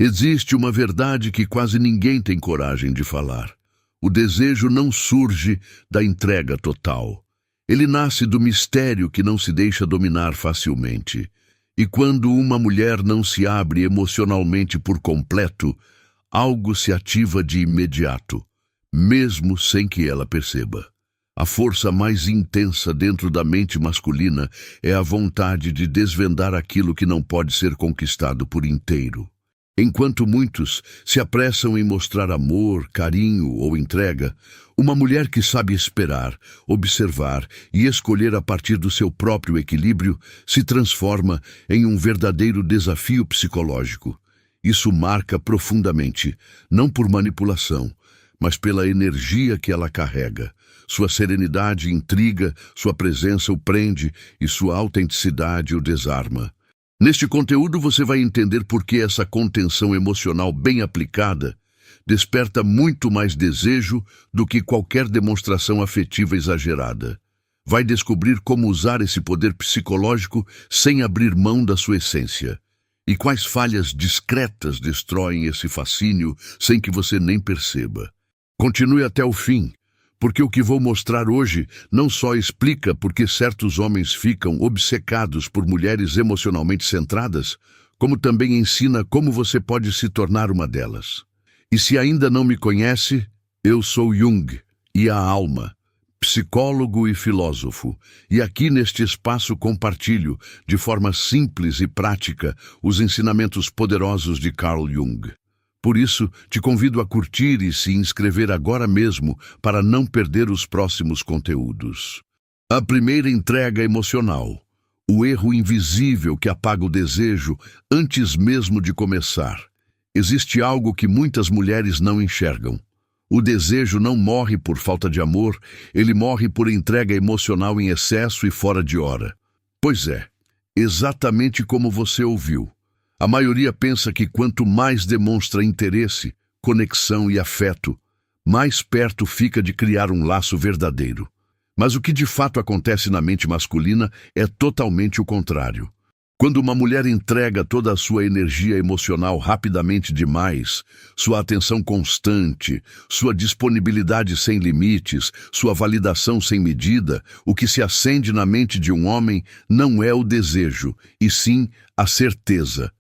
Existe uma verdade que quase ninguém tem coragem de falar. O desejo não surge da entrega total. Ele nasce do mistério que não se deixa dominar facilmente. E quando uma mulher não se abre emocionalmente por completo, algo se ativa de imediato, mesmo sem que ela perceba. A força mais intensa dentro da mente masculina é a vontade de desvendar aquilo que não pode ser conquistado por inteiro. Enquanto muitos se apressam em mostrar amor, carinho ou entrega, uma mulher que sabe esperar, observar e escolher a partir do seu próprio equilíbrio se transforma em um verdadeiro desafio psicológico. Isso marca profundamente, não por manipulação, mas pela energia que ela carrega. Sua serenidade intriga, sua presença o prende e sua autenticidade o desarma. Neste conteúdo você vai entender por que essa contenção emocional bem aplicada desperta muito mais desejo do que qualquer demonstração afetiva exagerada. Vai descobrir como usar esse poder psicológico sem abrir mão da sua essência. E quais falhas discretas destroem esse fascínio sem que você nem perceba. Continue até o fim, porque o que vou mostrar hoje não só explica por que certos homens ficam obcecados por mulheres emocionalmente centradas, como também ensina como você pode se tornar uma delas. E se ainda não me conhece, eu sou Jung e a alma, psicólogo e filósofo, e aqui neste espaço compartilho, de forma simples e prática, os ensinamentos poderosos de Carl Jung. Por isso, te convido a curtir e se inscrever agora mesmo para não perder os próximos conteúdos. A primeira entrega emocional. O erro invisível que apaga o desejo antes mesmo de começar. Existe algo que muitas mulheres não enxergam. O desejo não morre por falta de amor, ele morre por entrega emocional em excesso e fora de hora. Pois é, exatamente como você ouviu. A maioria pensa que quanto mais demonstra interesse, conexão e afeto, mais perto fica de criar um laço verdadeiro. Mas o que de fato acontece na mente masculina é totalmente o contrário. Quando uma mulher entrega toda a sua energia emocional rapidamente demais, sua atenção constante, sua disponibilidade sem limites, sua validação sem medida, o que se acende na mente de um homem não é o desejo, e sim a certeza.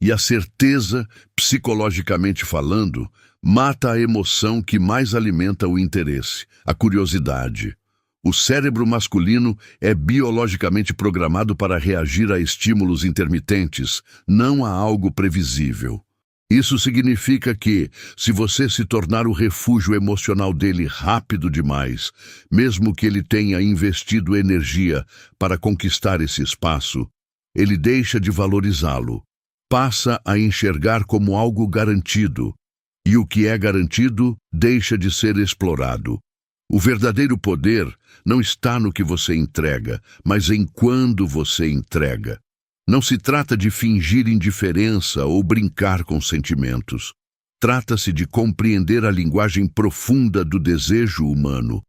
E a certeza, psicologicamente falando, mata a emoção que mais alimenta o interesse, a curiosidade. O cérebro masculino é biologicamente programado para reagir a estímulos intermitentes, não a algo previsível. Isso significa que, se você se tornar o refúgio emocional dele rápido demais, mesmo que ele tenha investido energia para conquistar esse espaço, ele deixa de valorizá-lo. Passa a enxergar como algo garantido, e o que é garantido deixa de ser explorado. O verdadeiro poder não está no que você entrega, mas em quando você entrega. Não se trata de fingir indiferença ou brincar com sentimentos. Trata-se de compreender a linguagem profunda do desejo humano.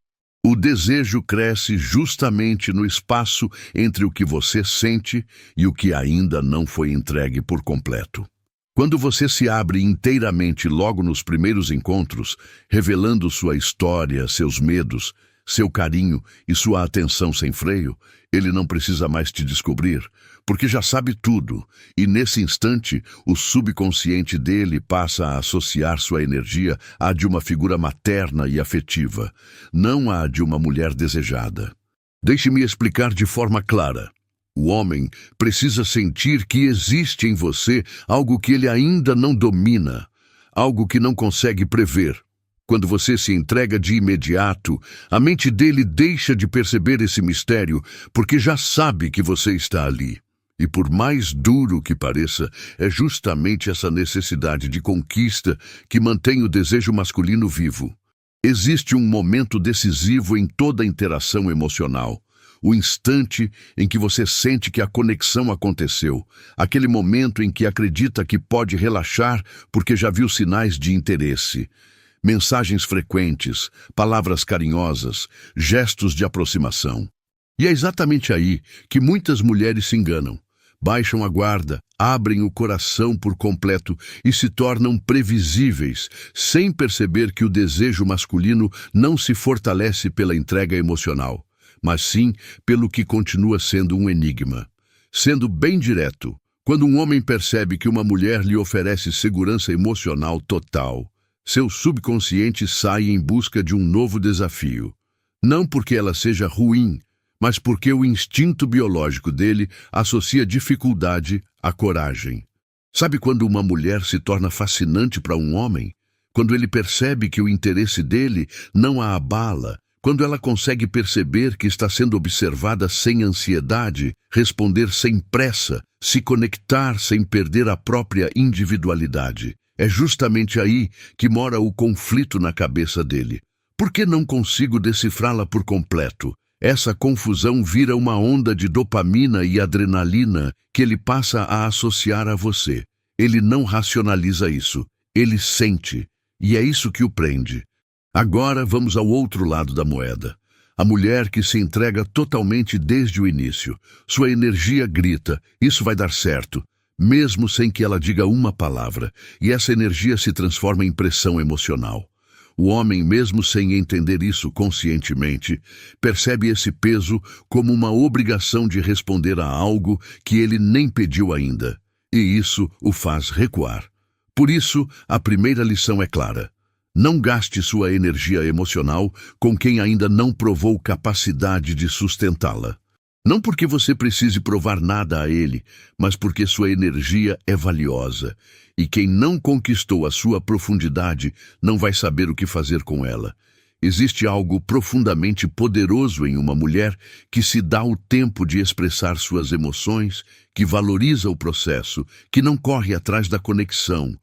O desejo cresce justamente no espaço entre o que você sente e o que ainda não foi entregue por completo. Quando você se abre inteiramente logo nos primeiros encontros, revelando sua história, seus medos, seu carinho e sua atenção sem freio, ele não precisa mais te descobrir, porque já sabe tudo, e nesse instante o subconsciente dele passa a associar sua energia à de uma figura materna e afetiva, não à de uma mulher desejada. Deixe-me explicar de forma clara. O homem precisa sentir que existe em você algo que ele ainda não domina, algo que não consegue prever. Quando você se entrega de imediato, a mente dele deixa de perceber esse mistério, porque já sabe que você está ali. E por mais duro que pareça, é justamente essa necessidade de conquista que mantém o desejo masculino vivo. Existe um momento decisivo em toda interação emocional. O instante em que você sente que a conexão aconteceu, aquele momento em que acredita que pode relaxar porque já viu sinais de interesse. Mensagens frequentes, palavras carinhosas, gestos de aproximação. E é exatamente aí que muitas mulheres se enganam. baixam a guarda, abrem o coração por completo e se tornam previsíveis, sem perceber que o desejo masculino não se fortalece pela entrega emocional, mas sim pelo que continua sendo um enigma. Sendo bem direto, quando um homem percebe que uma mulher lhe oferece segurança emocional total, seu subconsciente sai em busca de um novo desafio. Não porque ela seja ruim, mas porque o instinto biológico dele associa dificuldade à coragem. Sabe quando uma mulher se torna fascinante para um homem? Quando ele percebe que o interesse dele não a abala, quando ela consegue perceber que está sendo observada sem ansiedade, responder sem pressa, se conectar sem perder a própria individualidade. É justamente aí que mora o conflito na cabeça dele. Por que não consigo decifrá-la por completo? Essa confusão vira uma onda de dopamina e adrenalina que ele passa a associar a você. Ele não racionaliza isso, ele sente, e é isso que o prende. Agora vamos ao outro lado da moeda. A mulher que se entrega totalmente desde o início. Sua energia grita, isso vai dar certo, mesmo sem que ela diga uma palavra, e essa energia se transforma em pressão emocional. O homem, mesmo sem entender isso conscientemente, percebe esse peso como uma obrigação de responder a algo que ele nem pediu ainda, e isso o faz recuar. Por isso, a primeira lição é clara. Não gaste sua energia emocional com quem ainda não provou capacidade de sustentá-la. Não porque você precise provar nada a ele, mas porque sua energia é valiosa, e quem não conquistou a sua profundidade não vai saber o que fazer com ela. Existe algo profundamente poderoso em uma mulher que se dá o tempo de expressar suas emoções, que valoriza o processo, que não corre atrás da conexão,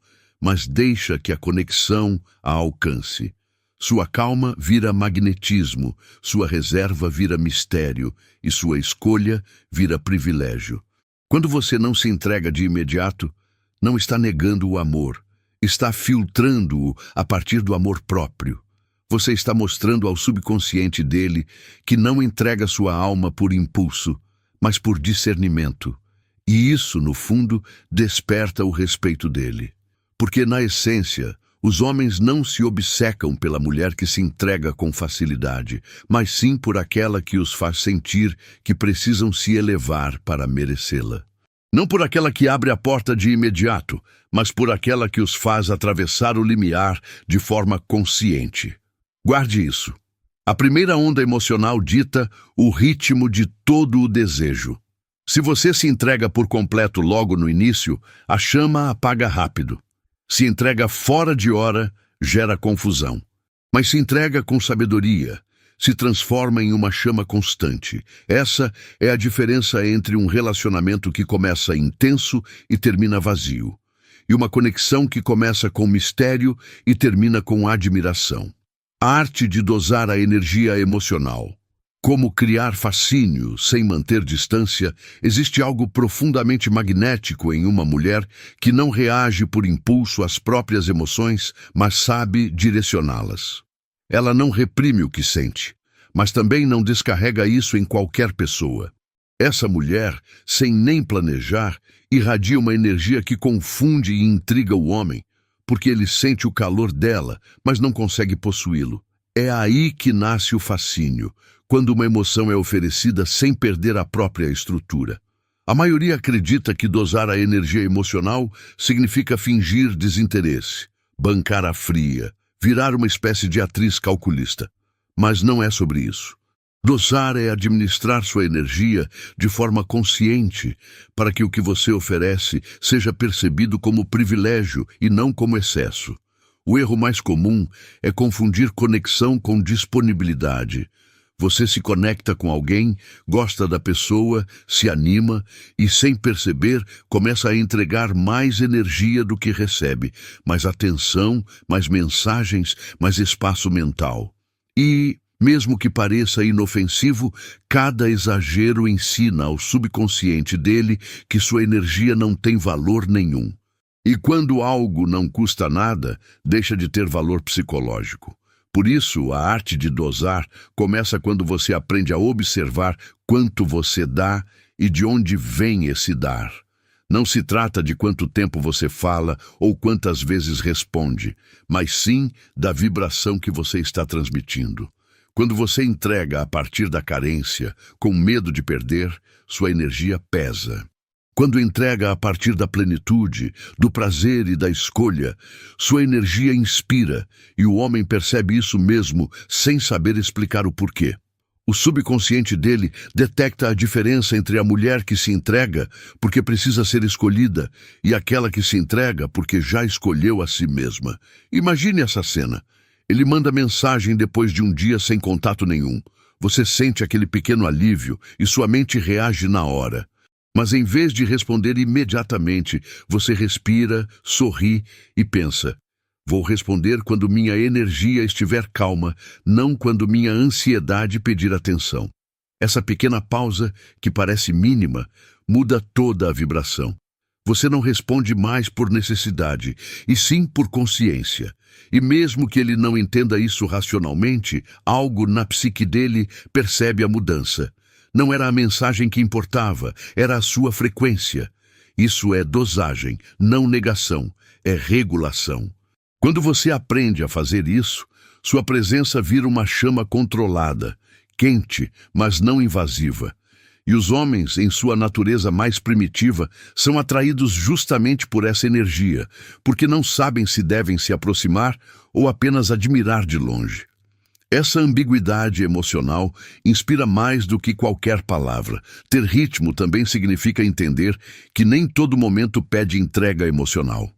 mas deixa que a conexão a alcance. Sua calma vira magnetismo, sua reserva vira mistério e sua escolha vira privilégio. Quando você não se entrega de imediato, não está negando o amor, está filtrando-o a partir do amor próprio. Você está mostrando ao subconsciente dele que não entrega sua alma por impulso, mas por discernimento. E isso, no fundo, desperta o respeito dele. Porque, na essência, os homens não se obcecam pela mulher que se entrega com facilidade, mas sim por aquela que os faz sentir que precisam se elevar para merecê-la. Não por aquela que abre a porta de imediato, mas por aquela que os faz atravessar o limiar de forma consciente. Guarde isso. A primeira onda emocional dita o ritmo de todo o desejo. Se você se entrega por completo logo no início, a chama apaga rápido. Se entrega fora de hora, gera confusão. Mas se entrega com sabedoria, se transforma em uma chama constante. Essa é a diferença entre um relacionamento que começa intenso e termina vazio, e uma conexão que começa com mistério e termina com admiração. A arte de dosar a energia emocional. Como criar fascínio sem manter distância, existe algo profundamente magnético em uma mulher que não reage por impulso às próprias emoções, mas sabe direcioná-las. Ela não reprime o que sente, mas também não descarrega isso em qualquer pessoa. Essa mulher, sem nem planejar, irradia uma energia que confunde e intriga o homem, porque ele sente o calor dela, mas não consegue possuí-lo. É aí que nasce o fascínio, quando uma emoção é oferecida sem perder a própria estrutura. A maioria acredita que dosar a energia emocional significa fingir desinteresse, bancar a fria, virar uma espécie de atriz calculista. Mas não é sobre isso. Dosar é administrar sua energia de forma consciente, para que o que você oferece seja percebido como privilégio e não como excesso. O erro mais comum é confundir conexão com disponibilidade. Você se conecta com alguém, gosta da pessoa, se anima e, sem perceber, começa a entregar mais energia do que recebe, mais atenção, mais mensagens, mais espaço mental. E, mesmo que pareça inofensivo, cada exagero ensina ao subconsciente dele que sua energia não tem valor nenhum. E quando algo não custa nada, deixa de ter valor psicológico. Por isso, a arte de dosar começa quando você aprende a observar quanto você dá e de onde vem esse dar. Não se trata de quanto tempo você fala ou quantas vezes responde, mas sim da vibração que você está transmitindo. Quando você entrega a partir da carência, com medo de perder, sua energia pesa. Quando entrega a partir da plenitude, do prazer e da escolha, sua energia inspira, e o homem percebe isso mesmo, sem saber explicar o porquê. O subconsciente dele detecta a diferença entre a mulher que se entrega porque precisa ser escolhida e aquela que se entrega porque já escolheu a si mesma. Imagine essa cena. Ele manda mensagem depois de um dia sem contato nenhum. Você sente aquele pequeno alívio e sua mente reage na hora. Mas em vez de responder imediatamente, você respira, sorri e pensa: vou responder quando minha energia estiver calma, não quando minha ansiedade pedir atenção. Essa pequena pausa, que parece mínima, muda toda a vibração. Você não responde mais por necessidade, e sim por consciência. E mesmo que ele não entenda isso racionalmente, algo na psique dele percebe a mudança. Não era a mensagem que importava, era a sua frequência. Isso é dosagem, não negação, é regulação. Quando você aprende a fazer isso, sua presença vira uma chama controlada, quente, mas não invasiva. E os homens, em sua natureza mais primitiva, são atraídos justamente por essa energia, porque não sabem se devem se aproximar ou apenas admirar de longe. Essa ambiguidade emocional inspira mais do que qualquer palavra. Ter ritmo também significa entender que nem todo momento pede entrega emocional.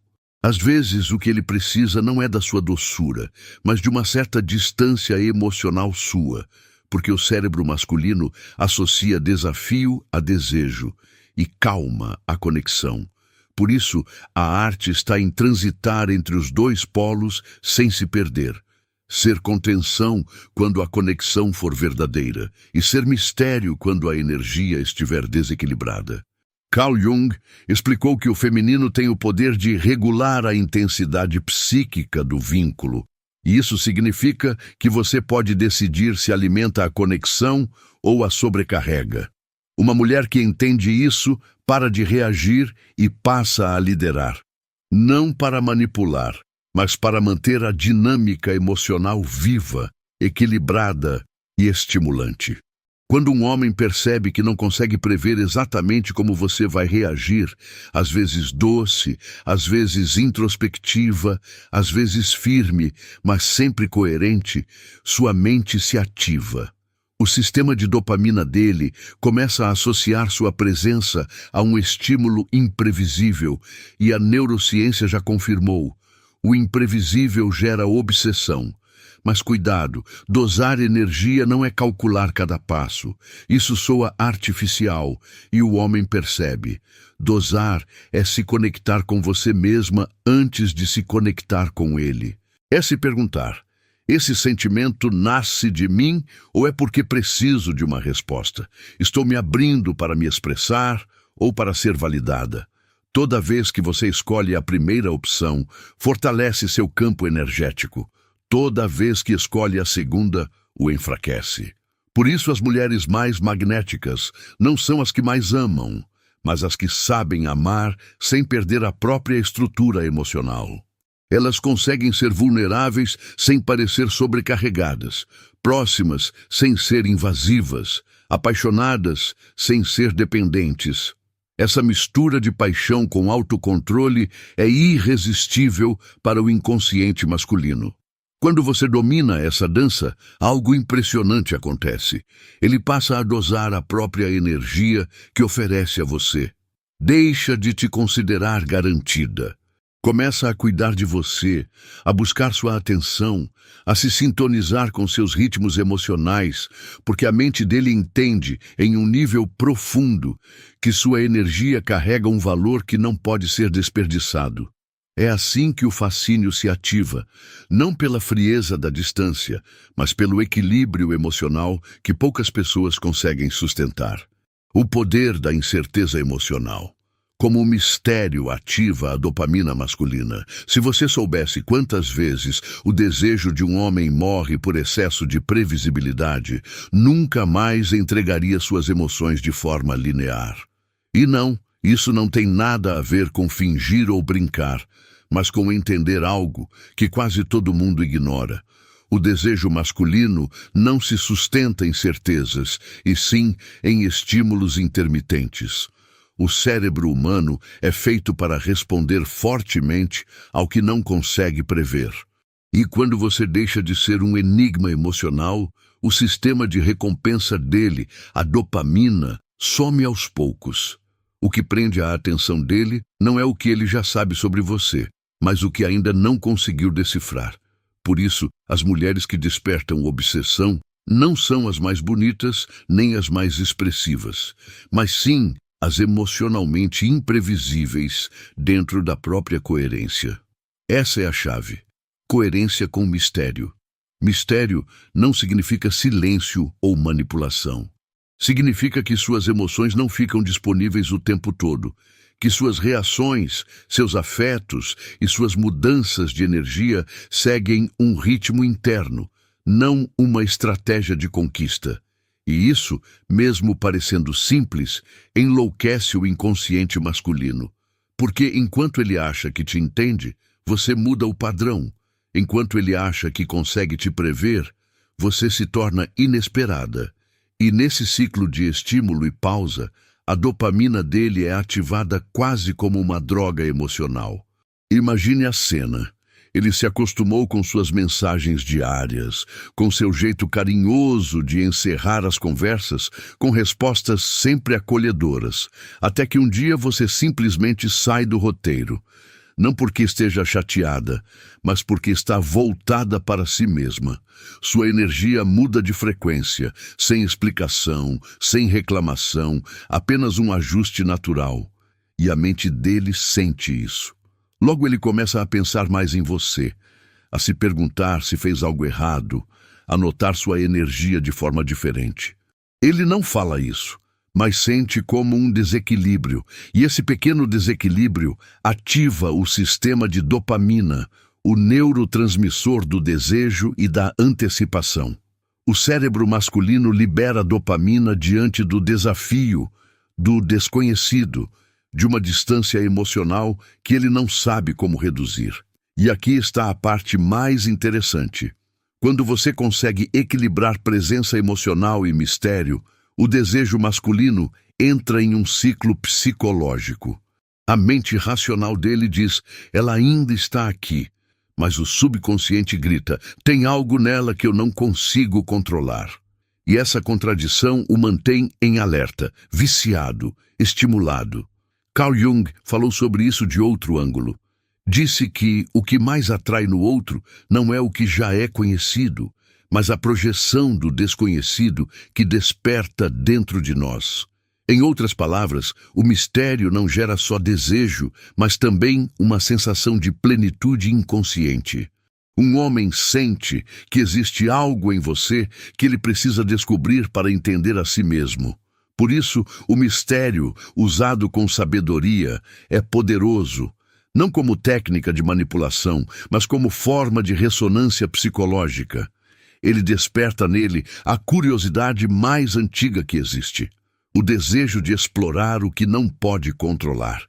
Às vezes, o que ele precisa não é da sua doçura, mas de uma certa distância emocional sua, porque o cérebro masculino associa desafio a desejo e calma a conexão. Por isso, a arte está em transitar entre os dois polos sem se perder. Ser contenção quando a conexão for verdadeira e ser mistério quando a energia estiver desequilibrada. Carl Jung explicou que o feminino tem o poder de regular a intensidade psíquica do vínculo, e isso significa que você pode decidir se alimenta a conexão ou a sobrecarrega. Uma mulher que entende isso para de reagir e passa a liderar, não para manipular, mas para manter a dinâmica emocional viva, equilibrada e estimulante. Quando um homem percebe que não consegue prever exatamente como você vai reagir, às vezes doce, às vezes introspectiva, às vezes firme, mas sempre coerente, sua mente se ativa. O sistema de dopamina dele começa a associar sua presença a um estímulo imprevisível, e a neurociência já confirmou: o imprevisível gera obsessão. Mas cuidado, dosar energia não é calcular cada passo. Isso soa artificial e o homem percebe. Dosar é se conectar com você mesma antes de se conectar com ele. É se perguntar: esse sentimento nasce de mim ou é porque preciso de uma resposta? Estou me abrindo para me expressar ou para ser validada? Toda vez que você escolhe a primeira opção, fortalece seu campo energético. Toda vez que escolhe a segunda, o enfraquece. Por isso as mulheres mais magnéticas não são as que mais amam, mas as que sabem amar sem perder a própria estrutura emocional. Elas conseguem ser vulneráveis sem parecer sobrecarregadas, próximas sem ser invasivas, apaixonadas sem ser dependentes. Essa mistura de paixão com autocontrole é irresistível para o inconsciente masculino. Quando você domina essa dança, algo impressionante acontece. Ele passa a dosar a própria energia que oferece a você. Deixa de te considerar garantida. Começa a cuidar de você, a buscar sua atenção, a se sintonizar com seus ritmos emocionais, porque a mente dele entende, em um nível profundo, que sua energia carrega um valor que não pode ser desperdiçado. É assim que o fascínio se ativa, não pela frieza da distância, mas pelo equilíbrio emocional que poucas pessoas conseguem sustentar. O poder da incerteza emocional. como o mistério ativa a dopamina masculina. Se você soubesse quantas vezes o desejo de um homem morre por excesso de previsibilidade, nunca mais entregaria suas emoções de forma linear. E não, isso não tem nada a ver com fingir ou brincar, mas com entender algo que quase todo mundo ignora. O desejo masculino não se sustenta em certezas, e sim em estímulos intermitentes. O cérebro humano é feito para responder fortemente ao que não consegue prever. E quando você deixa de ser um enigma emocional, o sistema de recompensa dele, a dopamina, some aos poucos. O que prende a atenção dele não é o que ele já sabe sobre você, mas o que ainda não conseguiu decifrar. Por isso, as mulheres que despertam obsessão não são as mais bonitas nem as mais expressivas, mas sim as emocionalmente imprevisíveis dentro da própria coerência. Essa é a chave. Coerência com mistério. Mistério não significa silêncio ou manipulação. Significa que suas emoções não ficam disponíveis o tempo todo, que suas reações, seus afetos e suas mudanças de energia seguem um ritmo interno, não uma estratégia de conquista. E isso, mesmo parecendo simples, enlouquece o inconsciente masculino. Porque enquanto ele acha que te entende, você muda o padrão. Enquanto ele acha que consegue te prever, você se torna inesperada. E nesse ciclo de estímulo e pausa, a dopamina dele é ativada quase como uma droga emocional. Imagine a cena. Ele se acostumou com suas mensagens diárias, com seu jeito carinhoso de encerrar as conversas, com respostas sempre acolhedoras, até que um dia você simplesmente sai do roteiro. Não porque esteja chateada, mas porque está voltada para si mesma. Sua energia muda de frequência, sem explicação, sem reclamação, apenas um ajuste natural. E a mente dele sente isso. Logo ele começa a pensar mais em você, a se perguntar se fez algo errado, a notar sua energia de forma diferente. Ele não fala isso, mas sente como um desequilíbrio, e esse pequeno desequilíbrio ativa o sistema de dopamina, o neurotransmissor do desejo e da antecipação. O cérebro masculino libera dopamina diante do desafio, do desconhecido, de uma distância emocional que ele não sabe como reduzir. E aqui está a parte mais interessante. Quando você consegue equilibrar presença emocional e mistério, o desejo masculino entra em um ciclo psicológico. A mente racional dele diz, ela ainda está aqui, mas o subconsciente grita, tem algo nela que eu não consigo controlar. E essa contradição o mantém em alerta, viciado, estimulado. Carl Jung falou sobre isso de outro ângulo. Disse que o que mais atrai no outro não é o que já é conhecido, mas a projeção do desconhecido que desperta dentro de nós. Em outras palavras, o mistério não gera só desejo, mas também uma sensação de plenitude inconsciente. Um homem sente que existe algo em você que ele precisa descobrir para entender a si mesmo. Por isso, o mistério, usado com sabedoria, é poderoso, não como técnica de manipulação, mas como forma de ressonância psicológica. Ele desperta nele a curiosidade mais antiga que existe, o desejo de explorar o que não pode controlar.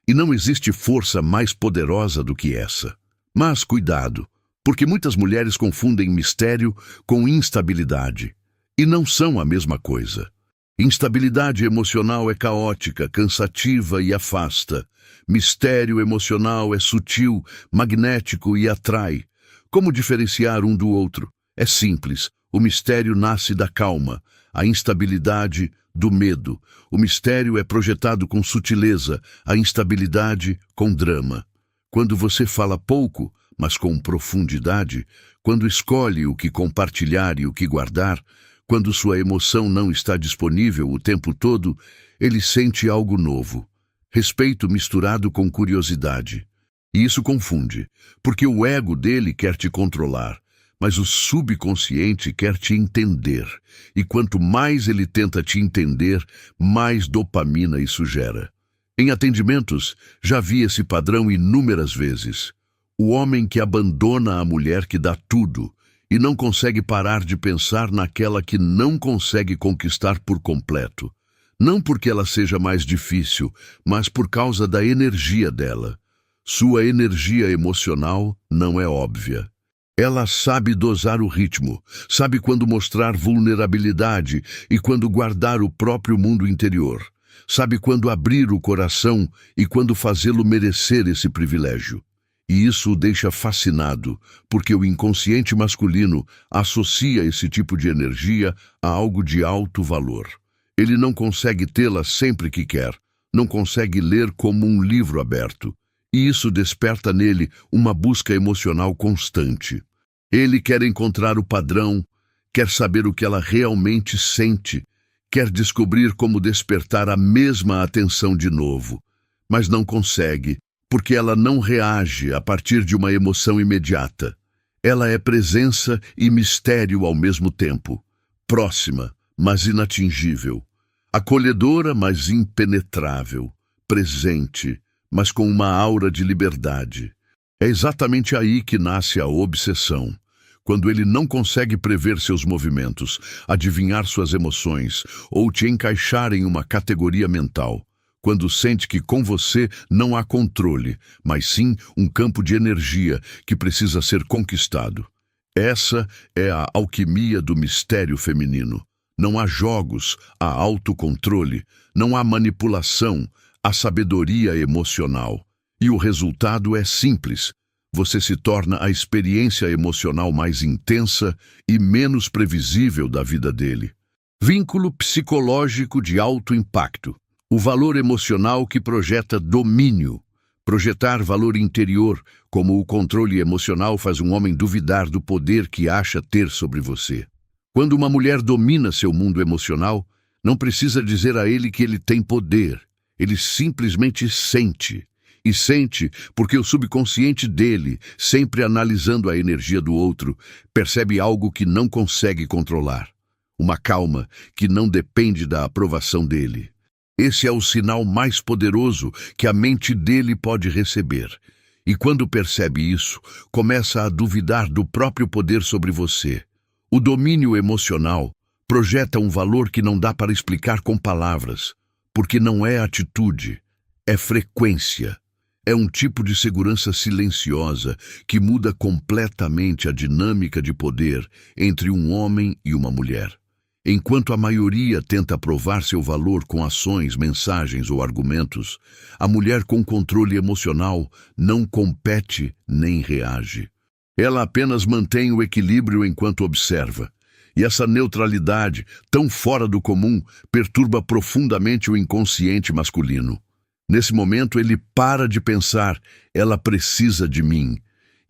E não existe força mais poderosa do que essa. Mas cuidado, porque muitas mulheres confundem mistério com instabilidade, e não são a mesma coisa. Instabilidade emocional é caótica, cansativa e afasta. Mistério emocional é sutil, magnético e atrai. Como diferenciar um do outro? É simples. O mistério nasce da calma, a instabilidade do medo. O mistério é projetado com sutileza, a instabilidade com drama. Quando você fala pouco, mas com profundidade, quando escolhe o que compartilhar e o que guardar, quando sua emoção não está disponível o tempo todo, ele sente algo novo. Respeito misturado com curiosidade. E isso confunde, porque o ego dele quer te controlar, mas o subconsciente quer te entender. E quanto mais ele tenta te entender, mais dopamina isso gera. Em atendimentos, já vi esse padrão inúmeras vezes. O homem que abandona a mulher que dá tudo e não consegue parar de pensar naquela que não consegue conquistar por completo. Não porque ela seja mais difícil, mas por causa da energia dela. Sua energia emocional não é óbvia. Ela sabe dosar o ritmo, sabe quando mostrar vulnerabilidade e quando guardar o próprio mundo interior. Sabe quando abrir o coração e quando fazê-lo merecer esse privilégio. E isso o deixa fascinado, porque o inconsciente masculino associa esse tipo de energia a algo de alto valor. Ele não consegue tê-la sempre que quer, não consegue ler como um livro aberto. E isso desperta nele uma busca emocional constante. Ele quer encontrar o padrão, quer saber o que ela realmente sente, quer descobrir como despertar a mesma atenção de novo, mas não consegue, porque ela não reage a partir de uma emoção imediata. Ela é presença e mistério ao mesmo tempo, próxima, mas inatingível, acolhedora, mas impenetrável, presente, mas com uma aura de liberdade. É exatamente aí que nasce a obsessão, quando ele não consegue prever seus movimentos, adivinhar suas emoções ou te encaixar em uma categoria mental, quando sente que com você não há controle, mas sim um campo de energia que precisa ser conquistado. Essa é a alquimia do mistério feminino. Não há jogos, há autocontrole, não há manipulação, a sabedoria emocional. E o resultado é simples. Você se torna a experiência emocional mais intensa e menos previsível da vida dele. Vínculo psicológico de alto impacto. O valor emocional que projeta domínio. Projetar valor interior, como o controle emocional faz um homem duvidar do poder que acha ter sobre você. Quando uma mulher domina seu mundo emocional, não precisa dizer a ele que ele tem poder. Ele simplesmente sente. E sente porque o subconsciente dele, sempre analisando a energia do outro, percebe algo que não consegue controlar. Uma calma que não depende da aprovação dele. Esse é o sinal mais poderoso que a mente dele pode receber. E quando percebe isso, começa a duvidar do próprio poder sobre você. O domínio emocional projeta um valor que não dá para explicar com palavras. Porque não é atitude, é frequência. É um tipo de segurança silenciosa que muda completamente a dinâmica de poder entre um homem e uma mulher. Enquanto a maioria tenta provar seu valor com ações, mensagens ou argumentos, a mulher com controle emocional não compete nem reage. Ela apenas mantém o equilíbrio enquanto observa. E essa neutralidade, tão fora do comum, perturba profundamente o inconsciente masculino. Nesse momento, ele para de pensar, ela precisa de mim,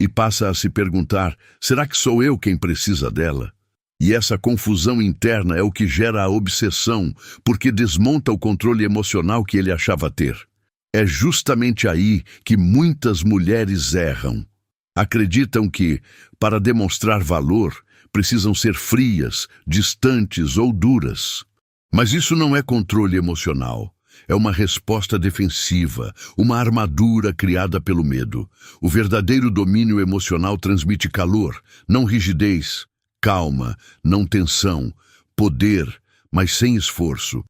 e passa a se perguntar, será que sou eu quem precisa dela? E essa confusão interna é o que gera a obsessão, porque desmonta o controle emocional que ele achava ter. É justamente aí que muitas mulheres erram. Acreditam que, para demonstrar valor, precisam ser frias, distantes ou duras. Mas isso não é controle emocional. É uma resposta defensiva, uma armadura criada pelo medo. O verdadeiro domínio emocional transmite calor, não rigidez, calma, não tensão, poder, mas sem esforço.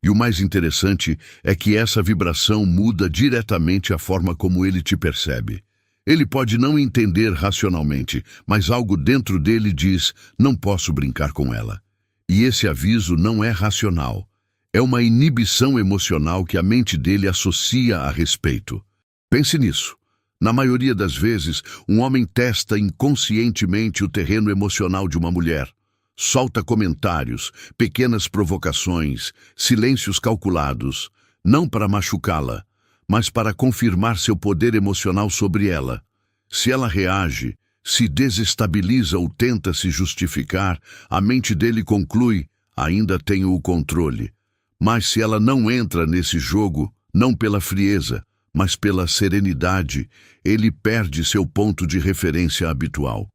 E o mais interessante é que essa vibração muda diretamente a forma como ele te percebe. Ele pode não entender racionalmente, mas algo dentro dele diz, não posso brincar com ela. E esse aviso não é racional. É uma inibição emocional que a mente dele associa a respeito. Pense nisso. Na maioria das vezes, um homem testa inconscientemente o terreno emocional de uma mulher. Solta comentários, pequenas provocações, silêncios calculados, não para machucá-la, mas para confirmar seu poder emocional sobre ela. Se ela reage, se desestabiliza ou tenta se justificar, a mente dele conclui, ainda tenho o controle. Mas se ela não entra nesse jogo, não pela frieza, mas pela serenidade, ele perde seu ponto de referência habitual.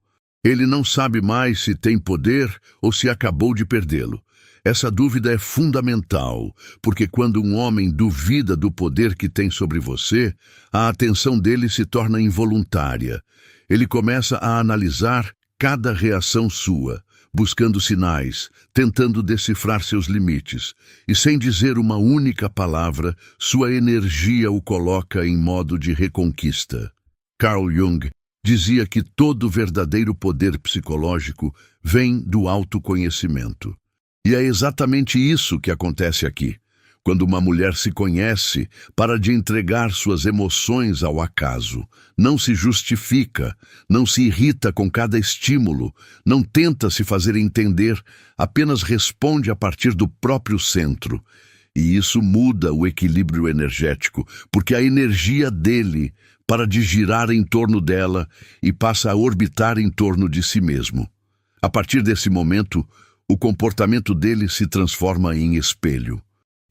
Ele não sabe mais se tem poder ou se acabou de perdê-lo. Essa dúvida é fundamental, porque quando um homem duvida do poder que tem sobre você, a atenção dele se torna involuntária. Ele começa a analisar cada reação sua, buscando sinais, tentando decifrar seus limites, e sem dizer uma única palavra, sua energia o coloca em modo de reconquista. Carl Jung dizia que todo verdadeiro poder psicológico vem do autoconhecimento. E é exatamente isso que acontece aqui. Quando uma mulher se conhece, para de entregar suas emoções ao acaso. Não se justifica, não se irrita com cada estímulo, não tenta se fazer entender, apenas responde a partir do próprio centro. E isso muda o equilíbrio energético, porque a energia dele para de girar em torno dela e passa a orbitar em torno de si mesmo. A partir desse momento, o comportamento dele se transforma em espelho.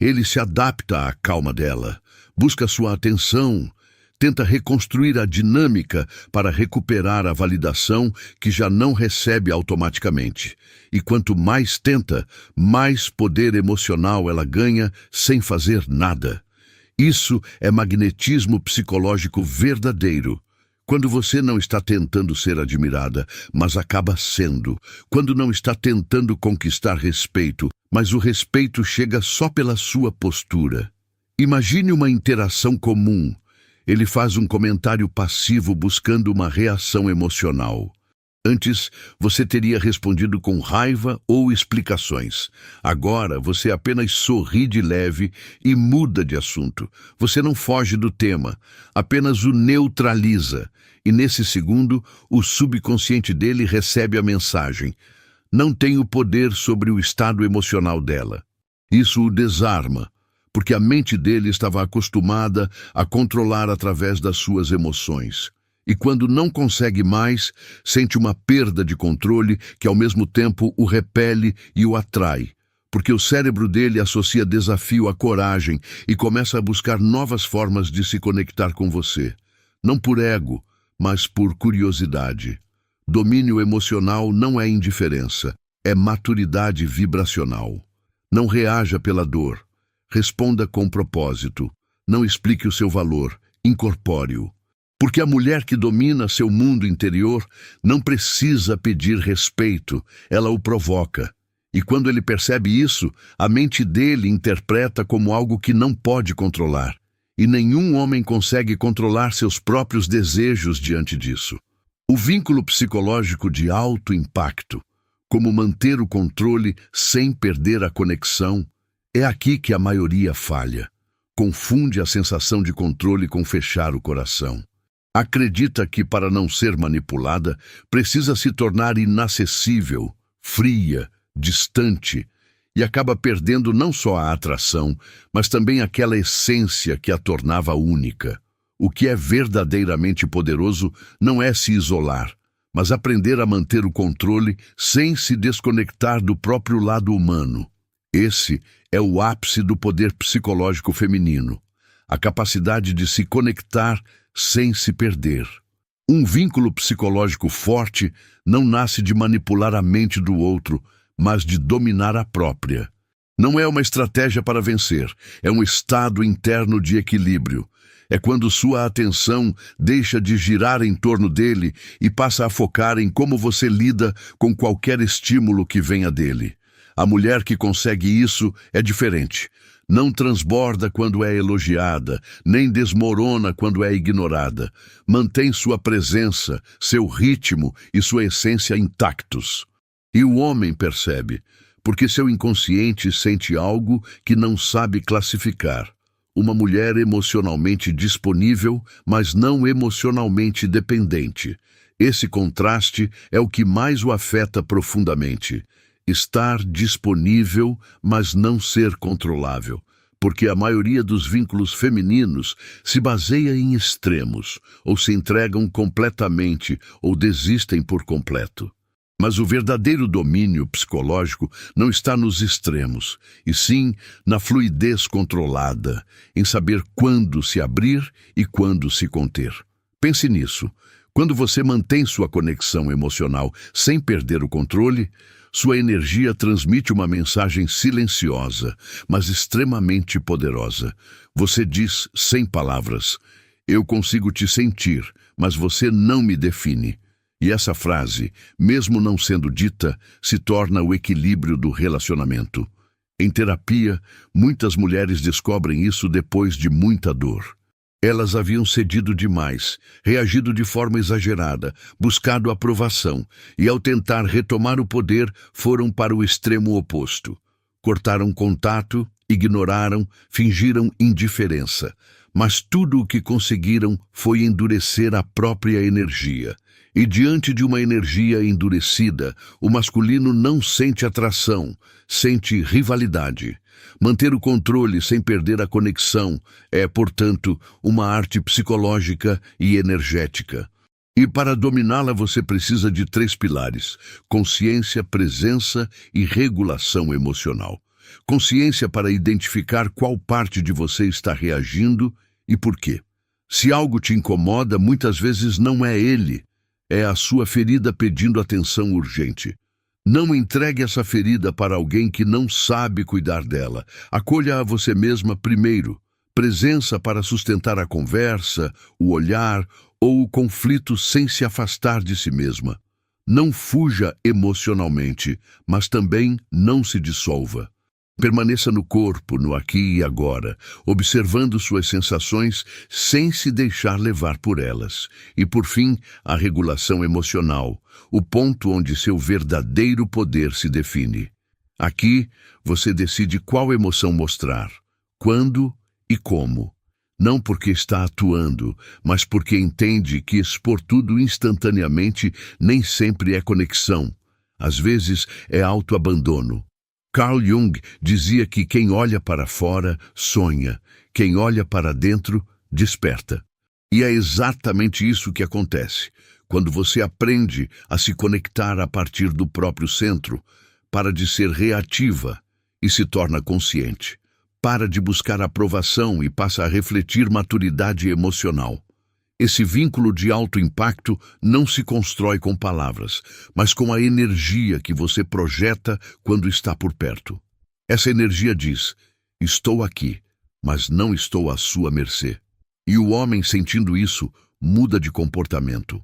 Ele se adapta à calma dela, busca sua atenção, tenta reconstruir a dinâmica para recuperar a validação que já não recebe automaticamente. E quanto mais tenta, mais poder emocional ela ganha sem fazer nada. Isso é magnetismo psicológico verdadeiro. Quando você não está tentando ser admirada, mas acaba sendo. Quando não está tentando conquistar respeito, mas o respeito chega só pela sua postura. Imagine uma interação comum. Ele faz um comentário passivo buscando uma reação emocional. Antes, você teria respondido com raiva ou explicações. Agora, você apenas sorri de leve e muda de assunto. Você não foge do tema, apenas o neutraliza. E nesse segundo, o subconsciente dele recebe a mensagem. Não tem o poder sobre o estado emocional dela. Isso o desarma, porque a mente dele estava acostumada a controlar através das suas emoções. E quando não consegue mais, sente uma perda de controle que ao mesmo tempo o repele e o atrai, porque o cérebro dele associa desafio à coragem e começa a buscar novas formas de se conectar com você. Não por ego, mas por curiosidade. Domínio emocional não é indiferença, é maturidade vibracional. Não reaja pela dor, responda com propósito, não explique o seu valor, incorpore-o. Porque a mulher que domina seu mundo interior não precisa pedir respeito, ela o provoca. E quando ele percebe isso, a mente dele interpreta como algo que não pode controlar. E nenhum homem consegue controlar seus próprios desejos diante disso. O vínculo psicológico de alto impacto, como manter o controle sem perder a conexão, é aqui que a maioria falha. Confunde a sensação de controle com fechar o coração. Acredita que, para não ser manipulada, precisa se tornar inacessível, fria, distante, e acaba perdendo não só a atração, mas também aquela essência que a tornava única. O que é verdadeiramente poderoso não é se isolar, mas aprender a manter o controle sem se desconectar do próprio lado humano. Esse é o ápice do poder psicológico feminino, a capacidade de se conectar sem se perder. Um vínculo psicológico forte não nasce de manipular a mente do outro, mas de dominar a própria. Não é uma estratégia para vencer, é um estado interno de equilíbrio. É quando sua atenção deixa de girar em torno dele e passa a focar em como você lida com qualquer estímulo que venha dele. A mulher que consegue isso é diferente. Não transborda quando é elogiada, nem desmorona quando é ignorada. Mantém sua presença, seu ritmo e sua essência intactos. E o homem percebe, porque seu inconsciente sente algo que não sabe classificar. Uma mulher emocionalmente disponível, mas não emocionalmente dependente. Esse contraste é o que mais o afeta profundamente. Estar disponível, mas não ser controlável. Porque a maioria dos vínculos femininos se baseia em extremos, ou se entregam completamente, ou desistem por completo. Mas o verdadeiro domínio psicológico não está nos extremos, e sim na fluidez controlada, em saber quando se abrir e quando se conter. Pense nisso. Quando você mantém sua conexão emocional sem perder o controle, Sua energia transmite uma mensagem silenciosa, mas extremamente poderosa. Você diz sem palavras: eu consigo te sentir, mas você não me define. E essa frase, mesmo não sendo dita, se torna o equilíbrio do relacionamento. Em terapia, muitas mulheres descobrem isso depois de muita dor. Elas haviam cedido demais, reagido de forma exagerada, buscado aprovação, e ao tentar retomar o poder, foram para o extremo oposto. Cortaram contato, ignoraram, fingiram indiferença. Mas tudo o que conseguiram foi endurecer a própria energia. E diante de uma energia endurecida, o masculino não sente atração, sente rivalidade. Manter o controle sem perder a conexão é, portanto, uma arte psicológica e energética. E para dominá-la você precisa de 3 pilares: consciência, presença e regulação emocional. Consciência para identificar qual parte de você está reagindo e por quê. Se algo te incomoda, muitas vezes não é ele, é a sua ferida pedindo atenção urgente. Não entregue essa ferida para alguém que não sabe cuidar dela. Acolha a você mesma primeiro. Presença para sustentar a conversa, o olhar ou o conflito sem se afastar de si mesma. Não fuja emocionalmente, mas também não se dissolva. Permaneça no corpo, no aqui e agora, observando suas sensações sem se deixar levar por elas. E, por fim, a regulação emocional, o ponto onde seu verdadeiro poder se define. Aqui, você decide qual emoção mostrar, quando e como. Não porque está atuando, mas porque entende que expor tudo instantaneamente nem sempre é conexão. Às vezes, é autoabandono. Carl Jung dizia que quem olha para fora sonha, quem olha para dentro desperta. E é exatamente isso que acontece quando você aprende a se conectar a partir do próprio centro, para de ser reativa e se torna consciente. Para de buscar aprovação e passa a refletir maturidade emocional. Esse vínculo de alto impacto não se constrói com palavras, mas com a energia que você projeta quando está por perto. Essa energia diz: estou aqui, mas não estou à sua mercê. E o homem, sentindo isso, muda de comportamento.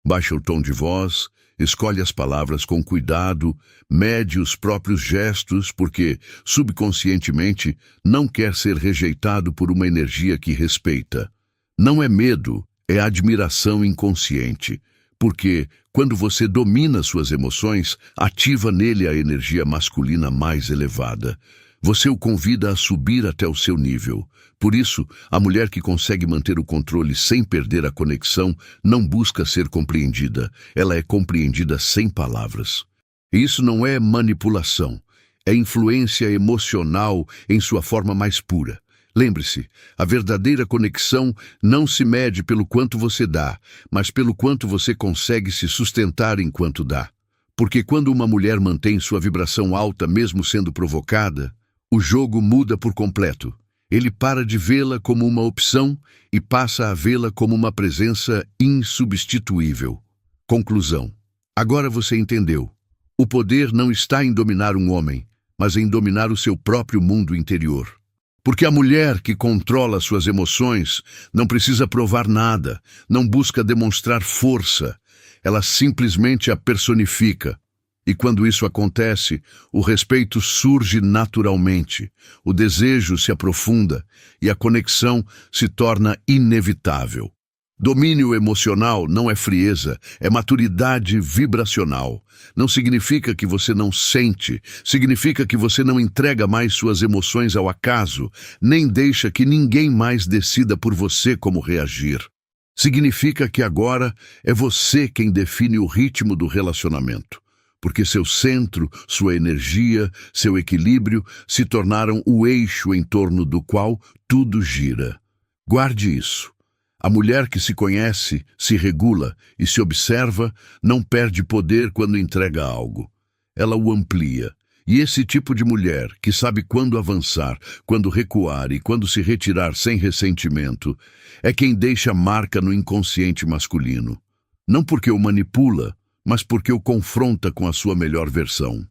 Baixa o tom de voz, escolhe as palavras com cuidado, mede os próprios gestos, porque, subconscientemente, não quer ser rejeitado por uma energia que respeita. Não é medo, é admiração inconsciente, porque, quando você domina suas emoções, ativa nele a energia masculina mais elevada. Você o convida a subir até o seu nível. Por isso, a mulher que consegue manter o controle sem perder a conexão não busca ser compreendida, ela é compreendida sem palavras. E isso não é manipulação, é influência emocional em sua forma mais pura. Lembre-se, a verdadeira conexão não se mede pelo quanto você dá, mas pelo quanto você consegue se sustentar enquanto dá. Porque quando uma mulher mantém sua vibração alta mesmo sendo provocada, o jogo muda por completo. Ele para de vê-la como uma opção e passa a vê-la como uma presença insubstituível. Conclusão. Agora você entendeu. O poder não está em dominar um homem, mas em dominar o seu próprio mundo interior. Porque a mulher que controla suas emoções não precisa provar nada, não busca demonstrar força, ela simplesmente a personifica. E quando isso acontece, o respeito surge naturalmente, o desejo se aprofunda e a conexão se torna inevitável. Domínio emocional não é frieza, é maturidade vibracional. Não significa que você não sente, significa que você não entrega mais suas emoções ao acaso, nem deixa que ninguém mais decida por você como reagir. Significa que agora é você quem define o ritmo do relacionamento, porque seu centro, sua energia, seu equilíbrio se tornaram o eixo em torno do qual tudo gira. Guarde isso. A mulher que se conhece, se regula e se observa não perde poder quando entrega algo. Ela o amplia. E esse tipo de mulher, que sabe quando avançar, quando recuar e quando se retirar sem ressentimento, é quem deixa marca no inconsciente masculino. Não porque o manipula, mas porque o confronta com a sua melhor versão.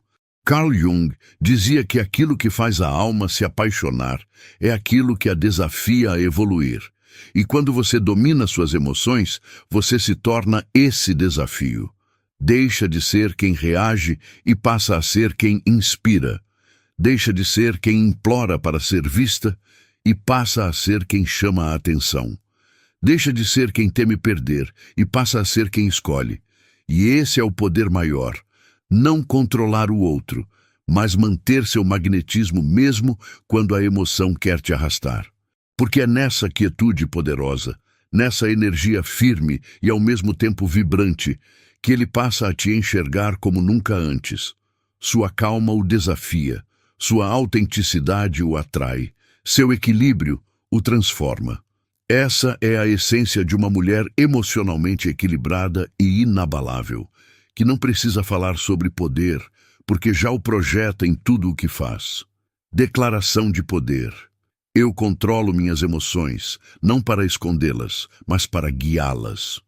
Carl Jung dizia que aquilo que faz a alma se apaixonar é aquilo que a desafia a evoluir. E quando você domina suas emoções, você se torna esse desafio. Deixa de ser quem reage e passa a ser quem inspira. Deixa de ser quem implora para ser vista e passa a ser quem chama a atenção. Deixa de ser quem teme perder e passa a ser quem escolhe. E esse é o poder maior. Não controlar o outro, mas manter seu magnetismo mesmo quando a emoção quer te arrastar. Porque é nessa quietude poderosa, nessa energia firme e ao mesmo tempo vibrante, que ele passa a te enxergar como nunca antes. Sua calma o desafia, sua autenticidade o atrai, seu equilíbrio o transforma. Essa é a essência de uma mulher emocionalmente equilibrada e inabalável, que não precisa falar sobre poder, porque já o projeta em tudo o que faz. Declaração de poder. Eu controlo minhas emoções, não para escondê-las, mas para guiá-las.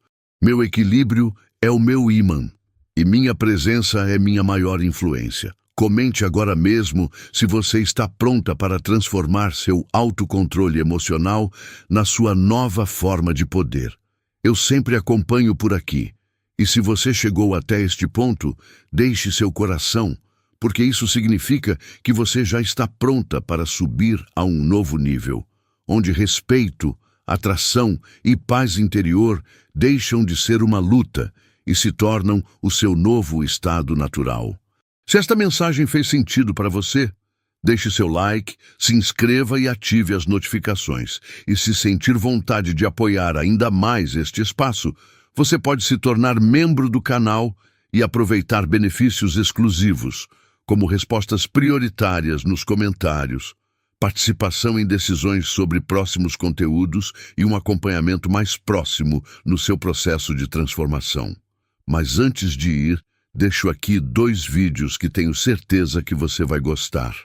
Meu equilíbrio é o meu ímã, e minha presença é minha maior influência. Comente agora mesmo se você está pronta para transformar seu autocontrole emocional na sua nova forma de poder. Eu sempre acompanho por aqui. E se você chegou até este ponto, deixe seu coração, porque isso significa que você já está pronta para subir a um novo nível, onde respeito, atração e paz interior deixam de ser uma luta e se tornam o seu novo estado natural. Se esta mensagem fez sentido para você, deixe seu like, se inscreva e ative as notificações. E se sentir vontade de apoiar ainda mais este espaço, você pode se tornar membro do canal e aproveitar benefícios exclusivos, como respostas prioritárias nos comentários, participação em decisões sobre próximos conteúdos e um acompanhamento mais próximo no seu processo de transformação. Mas antes de ir, deixo aqui 2 vídeos que tenho certeza que você vai gostar.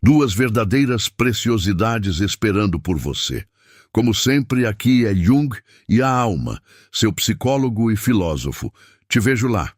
2 verdadeiras preciosidades esperando por você. Como sempre, aqui é Jung e a alma, seu psicólogo e filósofo. Te vejo lá.